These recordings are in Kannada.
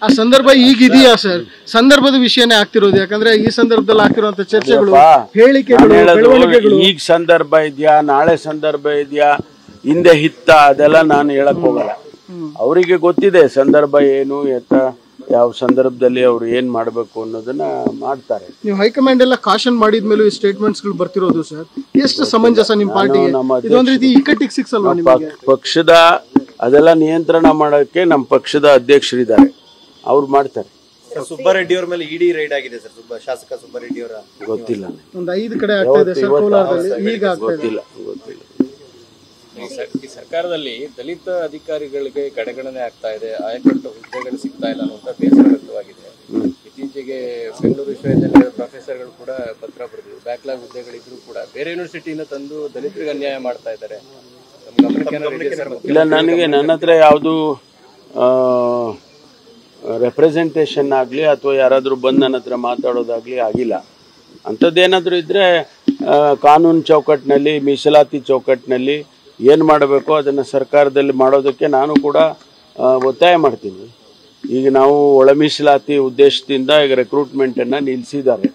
ಆ ಸಂದರ್ಭ ಈಗಿದೆಯಾ ಸರ್? ಸಂದರ್ಭದ ವಿಷಯನೇ ಆಗ್ತಿರೋದು, ಯಾಕಂದ್ರೆ ಈ ಸಂದರ್ಭದಲ್ಲಿ ಆಗ್ತಿರುವಂತ ಚರ್ಚೆಗಳು, ಹೇಳಿಕೆಗಳು, ಬೆಳವಣಿಗೆಗಳು. ಈಗ ಸಂದರ್ಭ ಇದೆಯಾ, ನಾಳೆ ಸಂದರ್ಭ ಇದೆಯಾ, ಹಿಂದೆ ಹಿತ್ತ, ಅದೆಲ್ಲ ನಾನು ಹೇಳಕ್ ಹೋಗಲ್ಲ. ಅವರಿಗೆ ಗೊತ್ತಿದೆ ಸಂದರ್ಭ ಏನು, ಯಾವ ಸಂದರ್ಭದಲ್ಲಿ ಅವ್ರು ಏನ್ ಮಾಡ್ಬೇಕು ಅನ್ನೋದನ್ನ ಮಾಡ್ತಾರೆ. ನೀವು ಹೈಕಮಾಂಡ್ ಎಲ್ಲ ಕಾಶನ್ ಮಾಡಿದ್ಮೇಲೂ ಈ ಸ್ಟೇಟ್ಮೆಂಟ್ಸ್ ಗಳು ಬರ್ತಿರೋದು ಸರ್, ಎಷ್ಟು ಸಮಂಜಸ ನಿಮ್ಮ ಪಾರ್ಟಿಗೆ? ಇದೊಂದು ರೀತಿ ಇಕ್ಕಟ್ಟಿಗೆ ಸಿಕ್ಸಲ್ವಾ ನಿಮಗೆ? ಪಕ್ಷದ ಅದೆಲ್ಲ ನಿಯಂತ್ರಣ ಮಾಡೋಕೆ ನಮ್ಮ ಪಕ್ಷದ ಅಧ್ಯಕ್ಷರಿದ್ದಾರೆ, ಅವ್ರು ಮಾಡ್ತಾರೆ. ಸುಬ್ಬಾರೆಡ್ಡಿ ಅವರ ಮೇಲೆ ಇಡಿ ರೈಡ್ ಆಗಿದೆ ಸರ್, ಶಾಸಕ ಸುಬ್ಬಾರೆಡ್ಡಿ ಅವರ ಗೊತ್ತಿಲ್ಲ, ಒಂದು 5 ಕಡೆ ಆಗ್ತಾ ಇದೆ ಸರ್, ಕೋಲಾರದಲ್ಲಿ ಈಗ ಗೊತ್ತಿಲ್ಲ. ಈ ಸರ್ಕಾರದಲ್ಲಿ ದಲಿತ ಅಧಿಕಾರಿಗಳಿಗೆ ಕಡೆಗಣನೆ ಆಗ್ತಾ ಇದೆ, ಆಯಕಟ್ಟು ಹುದ್ದೆಗಳು ಸಿಗ್ತಾ ಇಲ್ಲ ಅನ್ನುವಂತ ಬೇಸರ ವ್ಯಕ್ತವಾಗಿದೆ. ಇತ್ತೀಚೆಗೆ ಬೆಂಗಳೂರು ವಿಶ್ವವಿದ್ಯಾಲಯದ ಪ್ರೊಫೆಸರ್ಗಳು ಕೂಡ ಪತ್ರ ಬರೆದಿದ್ರು, ಬ್ಯಾಕ್ಲಾಗ್ ಹುದ್ದೆಗಳಿದ್ರು ಕೂಡ ಬೇರೆ ಯೂನಿವರ್ಸಿಟಿಯಿಂದ ತಂದು ದಲಿತರಿಗೆ ಅನ್ಯಾಯ ಮಾಡ್ತಾ ಇದ್ದಾರೆ. ಇಲ್ಲ, ನನ್ನ ಹತ್ರ ಯಾವುದು ರೆಪ್ರೆಸೆಂಟೇಷನ್ ಆಗಲಿ ಅಥವಾ ಯಾರಾದರೂ ಬಂದು ನನ್ನ ಹತ್ರ ಮಾತಾಡೋದಾಗ್ಲಿ ಆಗಿಲ್ಲ. ಅಂಥದ್ದೇನಾದರೂ ಇದ್ರೆ ಕಾನೂನು ಚೌಕಟ್ಟಿನಲ್ಲಿ, ಮೀಸಲಾತಿ ಚೌಕಟ್ಟಿನಲ್ಲಿ ಏನು ಮಾಡಬೇಕೋ ಅದನ್ನು ಸರ್ಕಾರದಲ್ಲಿ ಮಾಡೋದಕ್ಕೆ ನಾನು ಕೂಡ ಒತ್ತಾಯ ಮಾಡ್ತೀನಿ. ಈಗ ನಾವು ಒಳ ಮೀಸಲಾತಿ ಉದ್ದೇಶದಿಂದ ಈಗ ರೆಕ್ರೂಟ್ಮೆಂಟನ್ನು ನಿಲ್ಲಿಸಿದ್ದಾರೆ.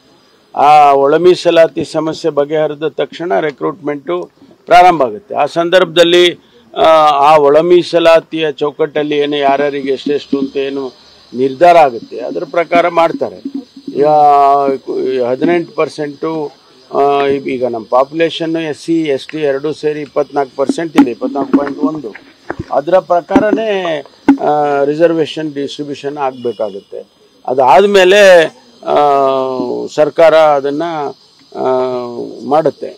ಆ ಒಳ ಮೀಸಲಾತಿ ಸಮಸ್ಯೆ ಬಗೆಹರಿದ ತಕ್ಷಣ ರೆಕ್ರೂಟ್ಮೆಂಟು ಪ್ರಾರಂಭ ಆಗುತ್ತೆ. ಆ ಸಂದರ್ಭದಲ್ಲಿ ಆ ಒಳ ಮೀಸಲಾತಿಯ ಚೌಕಟ್ಟಲ್ಲಿ ಏನು ಯಾರ್ಯಾರಿಗೆ ಎಷ್ಟೆಷ್ಟು ಅಂತ ಏನು ನಿರ್ಧಾರ ಆಗುತ್ತೆ ಅದರ ಪ್ರಕಾರ ಮಾಡ್ತಾರೆ. 18% ಈಗ ನಮ್ಮ ಪಾಪ್ಯುಲೇಷನ್ SC ST ಎರಡೂ ಸೇರಿ 24% ಇದೆ, 24.1. ಅದರ ಪ್ರಕಾರನೇ ರಿಸರ್ವೇಷನ್ ಡಿಸ್ಟ್ರಿಬ್ಯೂಷನ್ ಆಗಬೇಕಾಗುತ್ತೆ. ಅದಾದಮೇಲೆ ಸರ್ಕಾರ ಅದನ್ನು ಮಾಡುತ್ತೆ.